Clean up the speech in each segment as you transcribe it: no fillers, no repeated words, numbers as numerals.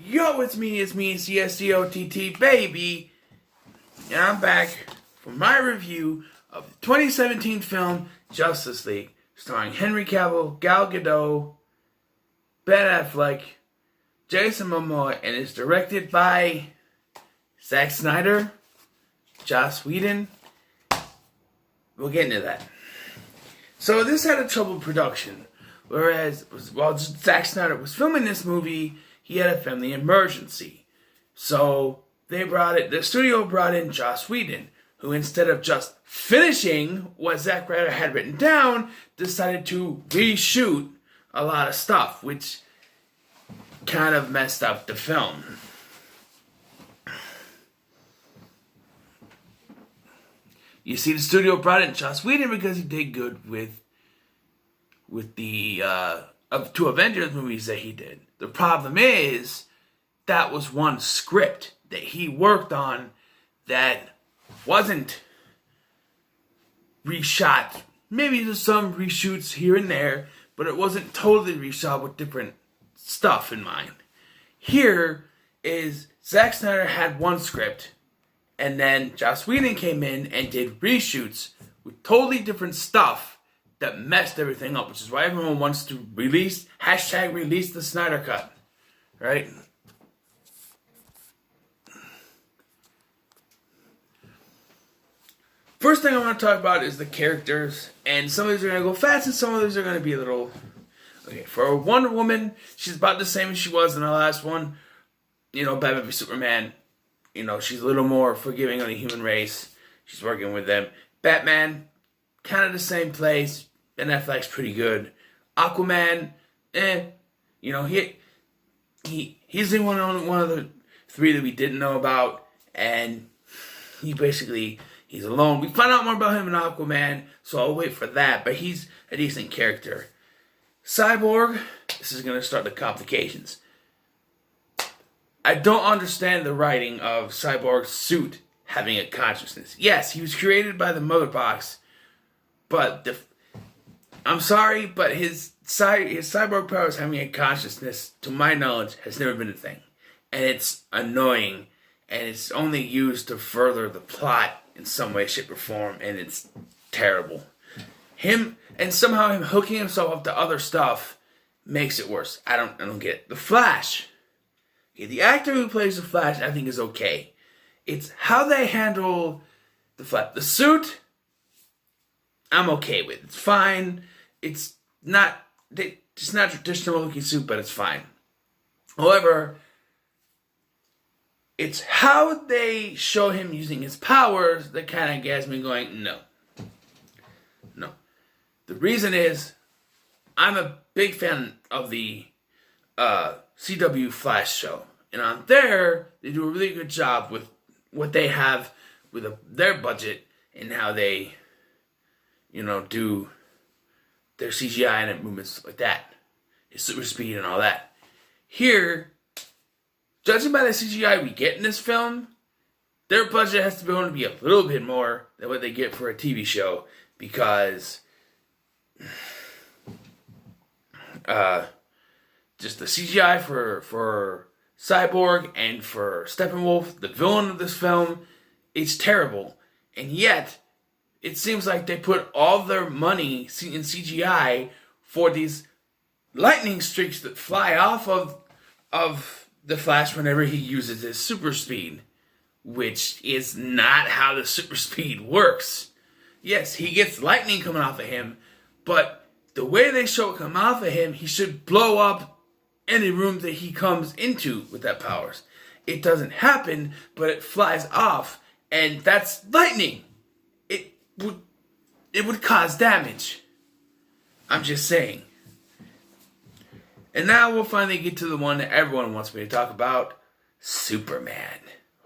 Yo, it's me, CSDOTT, baby. And I'm back for my review of the 2017 film Justice League, starring Henry Cavill, Gal Gadot, Ben Affleck, Jason Momoa, and is directed by Zack Snyder, Joss Whedon. We'll get into that. So this had a troubled production, whereas while Zack Snyder was filming this movie, he had a family emergency. So the studio brought in Joss Whedon, who instead of just finishing what Zack Snyder had written down, decided to reshoot a lot of stuff, which kind of messed up the film. You see, the studio brought in Joss Whedon because he did good with the two Avengers movies that he did. The problem is that was one script that he worked on that wasn't reshot. Maybe there's some reshoots here and there, but it wasn't totally reshot with different stuff in mind. Here is Zack Snyder had one script, and then Joss Whedon came in and did reshoots with totally different stuff that messed everything up, which is why everyone wants to release the Snyder Cut, right? First thing I want to talk about is the characters, and some of these are going to go fast, and some of these are going to be a little... Okay, for Wonder Woman, she's about the same as she was in the last one. You know, Batman v Superman, you know, she's a little more forgiving on the human race. She's working with them. Batman, kind of the same place. Ben Affleck's pretty good. Aquaman, you know, he's the one of the three that we didn't know about, and he's alone. We find out more about him in Aquaman, so I'll wait for that, but he's a decent character. Cyborg, this is going to start the complications. I don't understand the writing of Cyborg's suit having a consciousness. Yes, he was created by the Mother Box, but I'm sorry, but his cyborg powers having a consciousness, to my knowledge, has never been a thing. And it's annoying, and it's only used to further the plot in some way, shape, or form, and it's terrible. Somehow him hooking himself up to other stuff makes it worse. I don't get it. The Flash. Okay, the actor who plays the Flash, I think, is okay. It's how they handle the Flash. The suit, I'm okay with. It's fine. It's not traditional looking suit, but it's fine. However, it's how they show him using his powers that kind of gets me going, no. The reason is, I'm a big fan of the CW Flash show. And on there, they do a really good job with what they have with their budget and how they, you know, do their CGI and movements like that. His super speed and all that. Here, judging by the CGI we get in this film, their budget has to be going to be a little bit more than what they get for a TV show, because just the CGI for Cyborg and for Steppenwolf, the villain of this film, it's terrible. And yet, it seems like they put all their money in CGI for these lightning streaks that fly off of the Flash whenever he uses his super speed, which is not how the super speed works. Yes, he gets lightning coming off of him, but the way they show it come off of him, he should blow up any room that he comes into with that powers. It doesn't happen, but it flies off, and that's lightning. It would cause damage. I'm just saying. And now we'll finally get to the one that everyone wants me to talk about, Superman.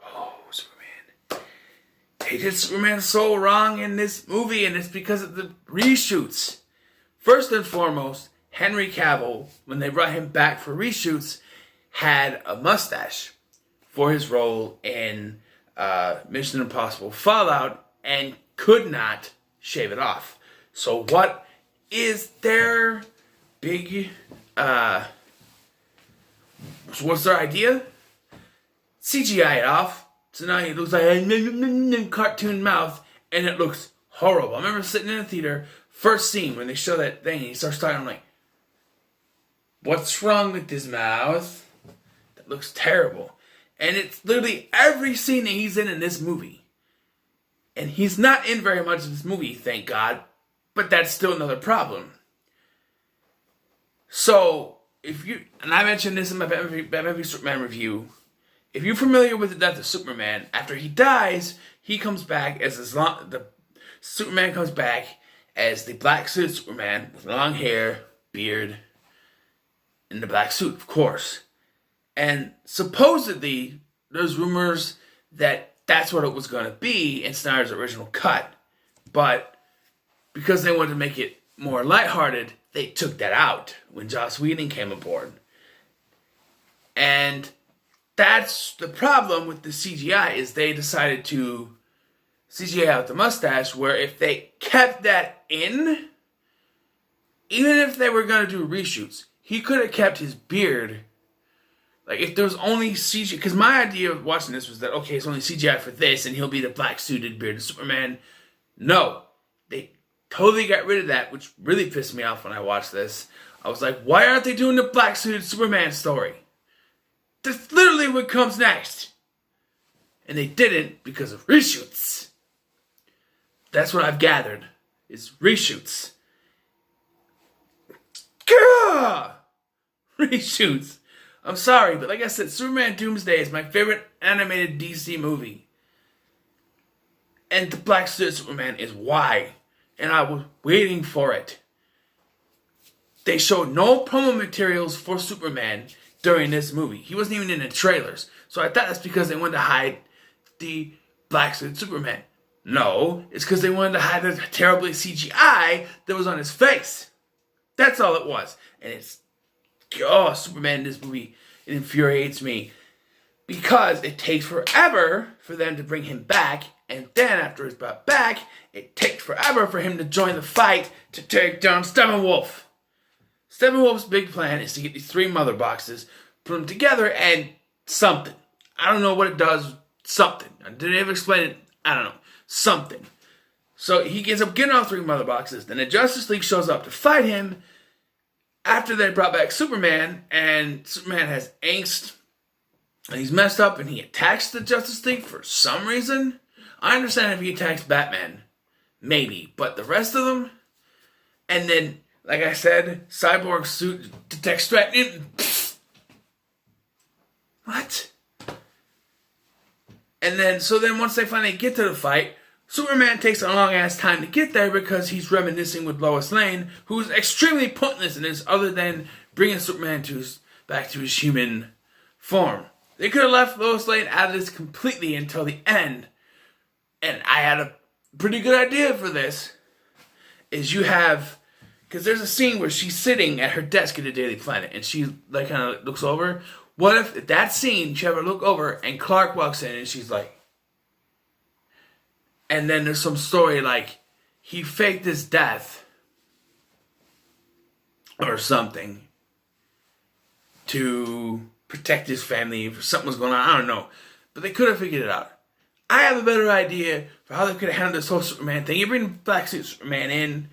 Oh, Superman. They did Superman so wrong in this movie, and it's because of the reshoots. First and foremost, Henry Cavill, when they brought him back for reshoots, had a mustache for his role in Mission Impossible Fallout and could not shave it off. So what is their big So what's their idea? CGI it off. So now he looks like a cartoon mouth, and it looks horrible. I remember sitting in a theater, first scene, when they show that thing, and he starts talking, I'm like, what's wrong with his mouth? That looks terrible. And it's literally every scene that he's in this movie. And he's not in very much of this movie, thank God. But that's still another problem. So, if you, and I mentioned this in my Batman v Superman review, if you're familiar with the death of Superman, after he dies, he comes back as Superman comes back as the black suit Superman with long hair, beard, and the black suit, of course. And supposedly, there's rumors that that's what it was going to be in Snyder's original cut. But because they wanted to make it more lighthearted, they took that out when Joss Whedon came aboard. And that's the problem with the CGI, is they decided to CGI out the mustache, where if they kept that in, even if they were going to do reshoots, he could have kept his beard. Like, if there was only CGI, because my idea of watching this was that, okay, it's only CGI for this, and he'll be the black-suited bearded Superman. No. They totally got rid of that, which really pissed me off when I watched this. I was like, why aren't they doing the black-suited Superman story? That's literally what comes next. And they didn't because of reshoots. That's what I've gathered, is reshoots. Gah! Reshoots. I'm sorry, but like I said, Superman Doomsday is my favorite animated DC movie. And the Black Suit Superman is why. And I was waiting for it. They showed no promo materials for Superman during this movie. He wasn't even in the trailers. So I thought that's because they wanted to hide the Black Suit Superman. No, it's because they wanted to hide the terribly CGI that was on his face. That's all it was. And it's, oh, Superman in this movie, it infuriates me. Because it takes forever for them to bring him back. And then after he's brought back, it takes forever for him to join the fight to take down Steppenwolf. Steppenwolf's big plan is to get these 3 mother boxes, put them together, and something. I don't know what it does. Something. Did they ever explain it? I don't know. Something. So he ends up getting all 3 mother boxes. Then the Justice League shows up to fight him after they brought back Superman. And Superman has angst. And he's messed up and he attacks the Justice League for some reason. I understand if he attacks Batman. Maybe. But the rest of them? And then, like I said, Cyborg suit detects threat. What? And then, so then once they finally get to the fight, Superman takes a long ass time to get there because he's reminiscing with Lois Lane, who's extremely pointless in this other than bringing Superman back to his human form. They could have left Lois Lane out of this completely until the end. And I had a pretty good idea for this. Is you have, because there's a scene where she's sitting at her desk at the Daily Planet and she like kind of looks over. What if that scene, you have her look over and Clark walks in and she's like, and then there's some story like he faked his death or something to protect his family if something was going on. I don't know. But they could have figured it out. I have a better idea for how they could have handled this whole Superman thing. You bring Black Suit Superman in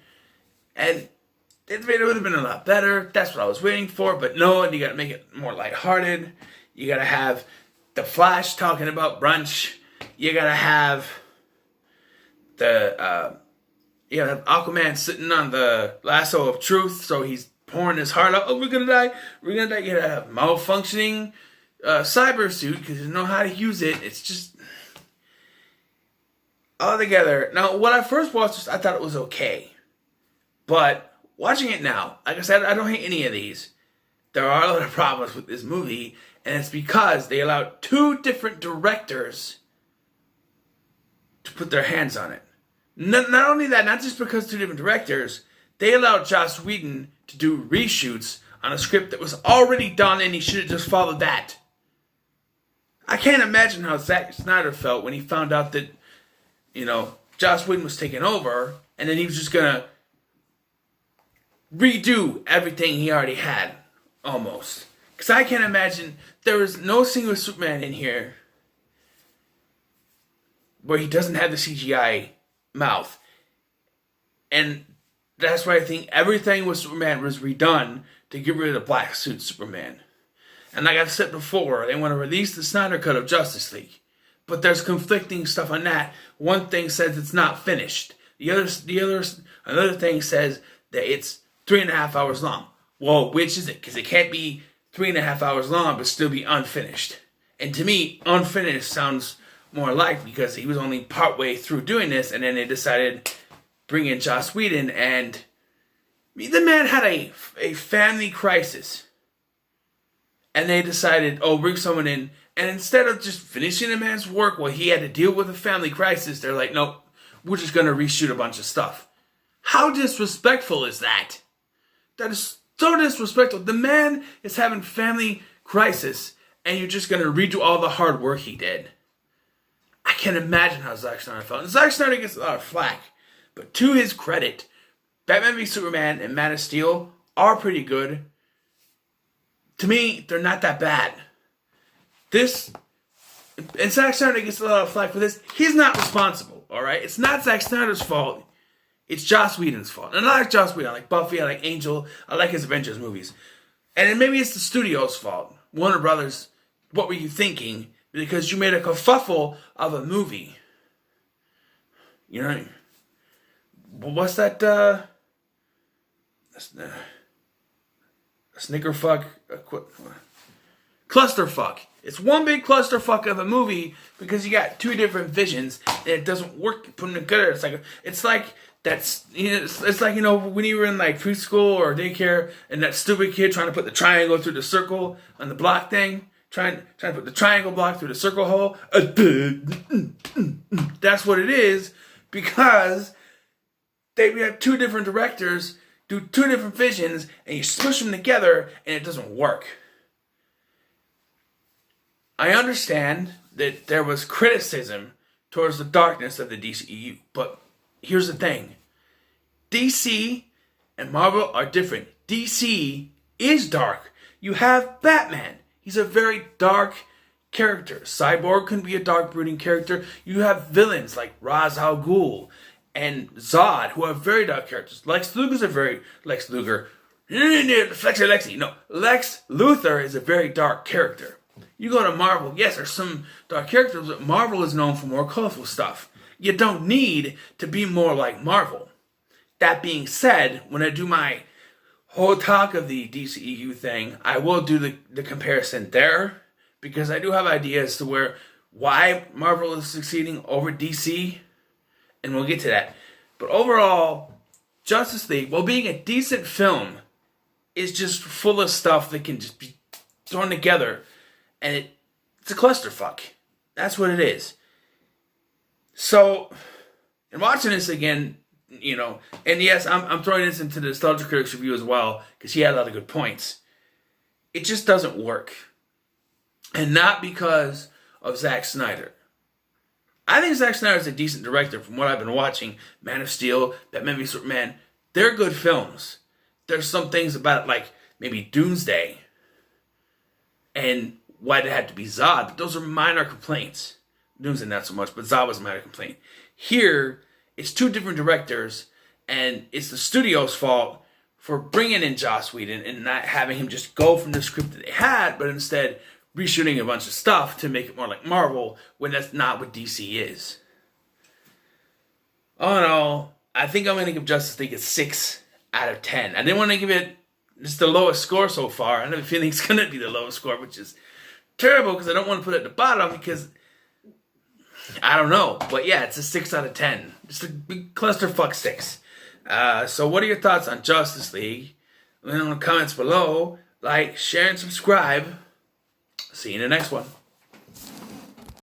and it would have been a lot better. That's what I was waiting for. But no, and you got to make it more lighthearted. You got to have the Flash talking about brunch. You got to have Aquaman sitting on the lasso of truth. So he's pouring his heart out. Oh, we're going to die. We're going to die. You got to have malfunctioning cyber suit because you know how to use it. It's just all together. Now, when I first watched this, I thought it was okay. But watching it now, like I said, I don't hate any of these. There are a lot of problems with this movie, and it's because they allowed 2 different directors to put their hands on it. Not only that, not just because 2 different directors, they allowed Joss Whedon to do reshoots on a script that was already done, and he should have just followed that. I can't imagine how Zack Snyder felt when he found out that, Joss Whedon was taking over, and then he was just going to redo everything he already had, almost. Because I can't imagine there is no single Superman in here where he doesn't have the CGI mouth. And that's why I think everything with Superman was redone to get rid of the black suit Superman. And like I've said before, they want to release the Snyder Cut of Justice League. But there's conflicting stuff on that. One thing says it's not finished. Another thing says that it's 3.5 hours long. Well, which is it? Because it can't be 3.5 hours long but still be unfinished. And to me, unfinished sounds more like, because he was only partway through doing this, and then they decided to bring in Joss Whedon, and the man had a family crisis. And they decided, oh, bring someone in. And instead of just finishing the man's work while he had to deal with a family crisis, they're like, nope, we're just going to reshoot a bunch of stuff. How disrespectful is that? That is so disrespectful. The man is having family crisis, and you're just going to redo all the hard work he did. I can't imagine how Zack Snyder felt. And Zack Snyder gets a lot of flack. But to his credit, Batman v Superman and Man of Steel are pretty good. To me, they're not that bad. And Zack Snyder gets a lot of flack for this. He's not responsible, alright? It's not Zack Snyder's fault. It's Joss Whedon's fault. And I like Joss Whedon. I like Buffy. I like Angel. I like his Avengers movies. And then maybe it's the studio's fault. Warner Brothers, what were you thinking? Because you made a kerfuffle of a movie. You know, what's that, snickerfuck, clusterfuck. It's one big clusterfuck of a movie because you got two different visions and it doesn't work putting it together. It's like that's, you know, it's like, you know, when you were in like preschool or daycare and that stupid kid trying to put the triangle through the circle on the block thing, trying to put the triangle block through the circle hole. That's what it is, because they have two different directors do two different visions and you smush them together and it doesn't work. I understand that there was criticism towards the darkness of the DCEU, but here's the thing. DC and Marvel are different. DC is dark. You have Batman. He's a very dark character. Cyborg can be a dark, brooding character. You have villains like Ra's al Ghul and Zod, who are very dark characters. Lex Luthor is a very dark character. You go to Marvel, yes, there's some dark characters, but Marvel is known for more colorful stuff. You don't need to be more like Marvel. That being said, when I do my whole talk of the DCEU thing, I will do the comparison there, because I do have ideas to why Marvel is succeeding over DC, and we'll get to that. But overall, Justice League, while being a decent film, is just full of stuff that can just be thrown together, and it's a clusterfuck. That's what it is. So, in watching this again, you know, and yes, I'm throwing this into the Nostalgia Critics review as well, because he had a lot of good points. It just doesn't work. And not because of Zack Snyder. I think Zack Snyder is a decent director from what I've been watching. Man of Steel, Batman v Superman, they're good films. There's some things about it, like maybe Doomsday and why it had to be Zod, but those are minor complaints. Doomsday not so much, but Zod was a minor complaint. Here, it's two different directors, and it's the studio's fault for bringing in Joss Whedon and not having him just go from the script that they had, but instead reshooting a bunch of stuff to make it more like Marvel, when that's not what DC is. All in all, I think I'm going to give Justice League a 6 out of 10. I didn't want to give it just the lowest score so far. I have a feeling it's going to be the lowest score, which is terrible because I don't want to put it at the bottom because I don't know. But yeah, it's a 6 out of 10. Just a big clusterfuck 6. So what are your thoughts on Justice League? Let me know in the comments below. Like, share, and subscribe. See you in the next one.